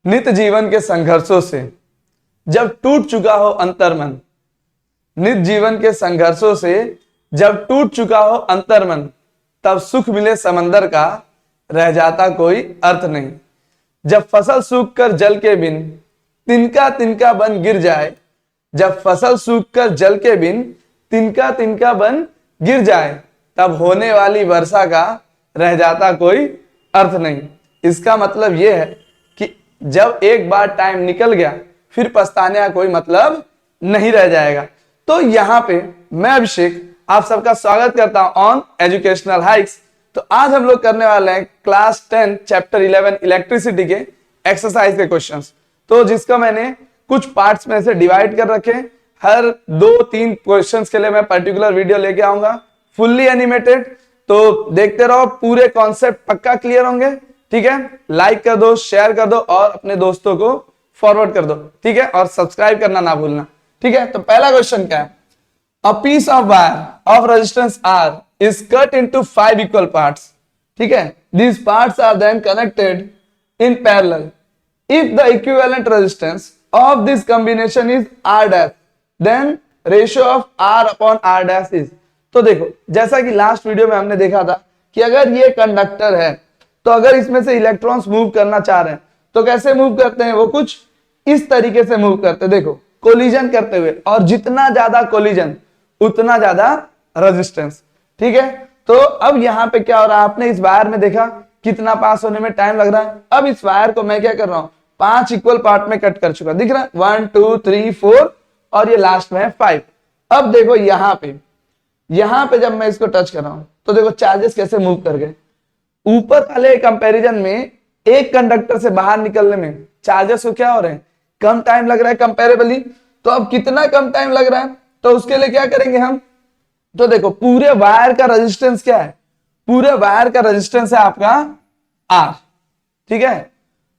नित जीवन के संघर्षों से जब टूट चुका हो अंतर्मन, नित जीवन के संघर्षों से जब टूट चुका हो अंतर्मन, तब सुख मिले समंदर का, रह जाता कोई अर्थ नहीं। जब फसल सूख कर जल के बिन तिनका तिनका बन गिर जाए, जब फसल सूख कर जल के बिन तिनका तिनका बन गिर जाए, तब होने वाली वर्षा का रह जाता कोई अर्थ नहीं। इसका मतलब यह है कि जब एक बार टाइम निकल गया फिर पछताने का कोई मतलब नहीं रह जाएगा। तो यहाँ पे मैं अभिषेक आप सबका स्वागत करता हूं ऑन एजुकेशनल हाइक्स। तो आज हम लोग करने वाले हैं क्लास 10 चैप्टर 11 इलेक्ट्रिसिटी के एक्सरसाइज के क्वेश्चंस। तो जिसका मैंने कुछ पार्ट्स में से डिवाइड कर रखे, हर 2-3 क्वेश्चंस के लिए मैं पर्टिकुलर वीडियो लेके आऊंगा फुल्ली एनिमेटेड। तो देखते रहो, पूरे कॉन्सेप्ट पक्का क्लियर होंगे। ठीक है, लाइक कर दो, शेयर कर दो और अपने दोस्तों को फॉरवर्ड कर दो। ठीक है, और सब्सक्राइब करना ना भूलना। ठीक है, तो पहला क्वेश्चन क्या है? A piece of wire of resistance R is cut into 5 equal parts. ठीक है, these parts are then connected in parallel. If the equivalent resistance of this combination is R dash, then ratio of R upon R dash is. तो देखो, जैसा कि last video में हमने देखा था कि अगर ये कंडक्टर है तो अगर इसमें से इलेक्ट्रॉन्स मूव करना चाह रहे हैं तो कैसे मूव करते हैं? वो कुछ इस तरीके से मूव करते हैं। देखो, कोलिजन करते हुए, और जितना ज्यादा कोलिजन उतना ज्यादा रेजिस्टेंस। ठीक है, तो अब यहाँ पे क्या हो रहा है? आपने इस वायर में देखा कितना पास होने में टाइम लग रहा है। अब इस वायर को मैं क्या कर रहा हूं? 5 इक्वल पार्ट में कट कर चुका, दिख रहा है 1 2 3 4 और ये लास्ट में है 5। अब देखो यहाँ पे जब मैं इसको टच कर रहा हूं तो देखो चार्जेस कैसे मूव कर गए। ऊपर वाले कंपैरिजन में एक कंडक्टर से बाहर निकलने में चार्जेस को क्या हो रहे हैं? कम टाइम लग रहा है कंपैरेबली। तो अब कितना कम टाइम लग रहा है? तो उसके लिए क्या करेंगे हम? तो देखो, पूरे वायर का रेजिस्टेंस क्या है? पूरे वायर का रेजिस्टेंस है आपका R। ठीक है,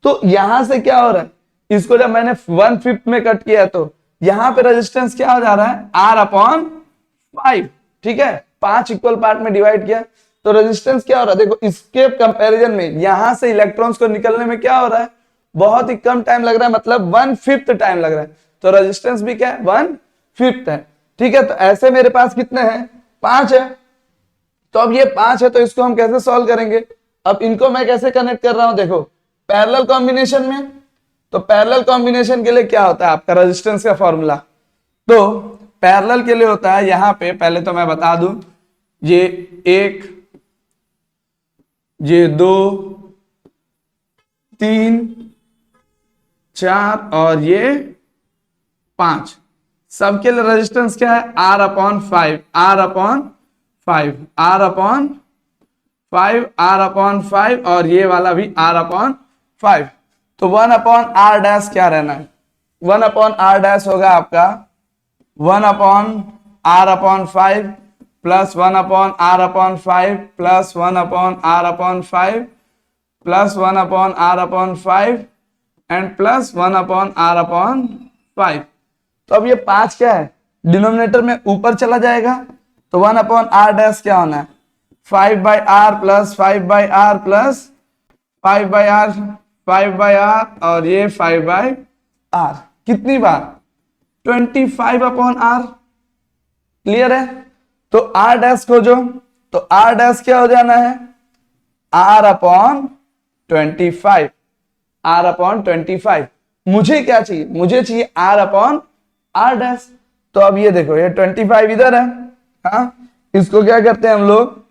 तो यहां से क्या हो रहा है? इसको जब मैंने 1/5 में कट किया तो यहां पे रेजिस्टेंस क्या हो जा रहा है? R/5। ठीक है, 5 इक्वल पार्ट में डिवाइड किया तो रेजिस्टेंस क्या हो रहा है? देखो, इसके कंपैरिजन में यहां से इलेक्ट्रॉन्स को निकलने में क्या हो रहा है? बहुत ही कम टाइम लग रहा है, मतलब 1/5 टाइम लग रहा है। तो रेजिस्टेंस भी क्या है? 1/5 है। ठीक है, तो ऐसे मेरे पास कितने हैं? 5 है। तो अब ये 5 है तो इसको हम कैसे सॉल्व करेंगे? अब इनको मैं कैसे कनेक्ट कर रहा हूं? देखो, पैरेलल कॉम्बिनेशन में। तो पैरेलल कॉम्बिनेशन के लिए क्या होता है आपका? रेजिस्टेंस का फॉर्मूला। तो पैरेलल के लिए होता है, यहां पे पहले तो मैं बता दूं, ये 1, ये 2, 3, 4 और ये 5। सबके लिए रेजिस्टेंस क्या है? R/5, R/5, R/5, R/5 और ये वाला भी R/5। तो 1/R डैश क्या रहना है? 1/R डैश होगा आपका 1/R/5 plus 1/R/5 plus 1/R/5 plus 1/R/5 and plus 1/R/5। तो अब ये 5 क्या है? डिनोमिनेटर में ऊपर चला जाएगा। तो 1/R डैश क्या होना है? 5/R plus 5/R plus 5/R, 5/R और ये 5/R। कितनी बार? 25/R। क्लियर है? तो R डैश खोजो, तो R डैश क्या हो जाना है? R/25। R/25। मुझे क्या चाहिए? मुझे चाहिए R/R डैश। तो अब ये देखो, ये 25 इधर है। हाँ, इसको क्या करते हैं हम लोग?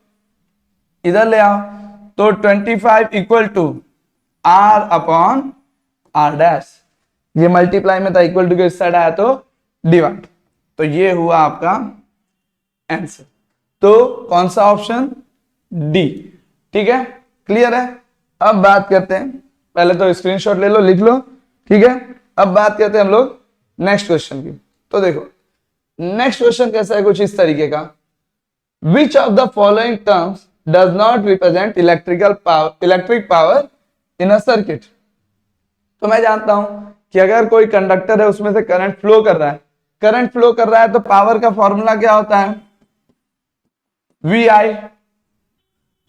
इधर ले आओ। तो 25 इक्वल टू R/R डैश। ये मल्टीप्लाई में था, इक्वल टू के इस साइड आया तो डिवाइड। तो ये हुआ आपका आंसर। तो कौन सा ऑप्शन? डी। ठीक है, क्लियर है? अब बात करते हैं, पहले तो स्क्रीनशॉट ले लो, लिख लो। ठीक है, अब बात करते हैं हम लोग नेक्स्ट क्वेश्चन की। तो देखो, नेक्स्ट क्वेश्चन कैसा है? कुछ इस तरीके का, which of the following terms does not represent electric power in a circuit. तो मैं जानता हूं कि अगर कोई कंडक्टर है उसमें से करंट फ्लो कर रहा है, तो पावर का फॉर्मूला क्या होता है? VI।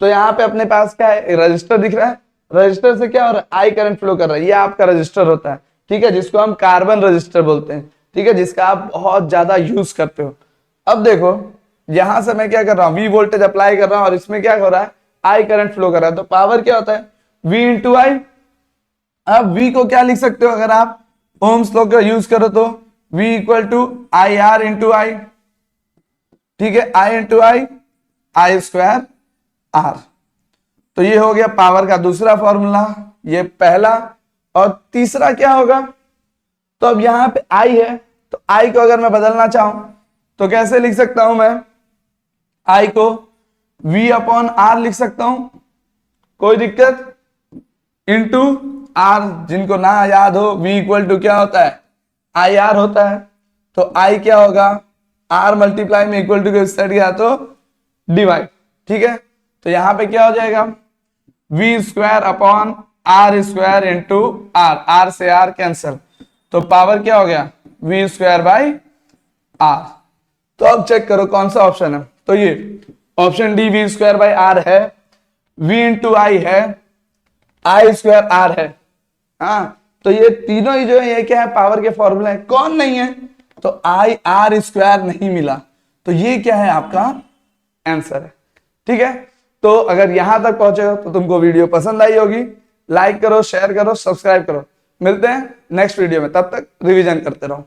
तो यहां पे अपने पास क्या है? रजिस्टर दिख रहा है, रजिस्टर से क्या हो रहा है, आई करंट फ्लो कर रहा है, ये आपका रजिस्टर होता है, ठीक है, जिसको हम कार्बन रजिस्टर बोलते हैं, ठीक है, जिसका आप बहुत ज्यादा यूज करते हो। अब देखो यहां से मैं क्या कर रहा हूं, वी वोल्टेज अप्लाई कर रहा हूं और इसमें क्या हो रहा है, आई करंट फ्लो कर रहा है, तो पावर क्या होता है, V इंटू आई। अब V को क्या लिख सकते हो, अगर आप ओम्स लॉ का यूज करो तो V equal to I R into I, ठीक है, I into I, I square R. तो ये हो गया पावर का दूसरा फॉर्मूला, ये पहला। और तीसरा क्या होगा, तो अब यहां पे आई है, तो आई को अगर मैं बदलना चाहूं तो कैसे लिख सकता हूं, मैं आई को V अपॉन आर लिख सकता हूं, कोई दिक्कत, इंटू आर, जिनको ना याद हो V इक्वल टू क्या होता है, आई आर होता है, तो आई क्या होगा, आर मल्टीप्लाई में इक्वल टू के साइड गया तो डिवाइड, ठीक है, तो यहां पे क्या हो जाएगा, V square upon R square into R, R से आर कैंसल, तो पावर क्या हो गया, V स्क्वायर बाई आर। तो अब चेक करो कौन सा ऑप्शन है, तो ये option D V square by R है, V इंटू आई है, आई स्क्वायर आर है। हाँ, तो ये तीनों ही जो है ये क्या है, पावर के फॉर्मूला है, कौन नहीं है, तो आई आर स्क्वायर नहीं मिला, तो ये क्या है, आपका आंसर है, ठीक है। तो अगर यहां तक पहुंचे हो तो तुमको वीडियो पसंद आई होगी, लाइक करो, शेयर करो, सब्सक्राइब करो। मिलते हैं नेक्स्ट वीडियो में, तब तक रिवीजन करते रहो।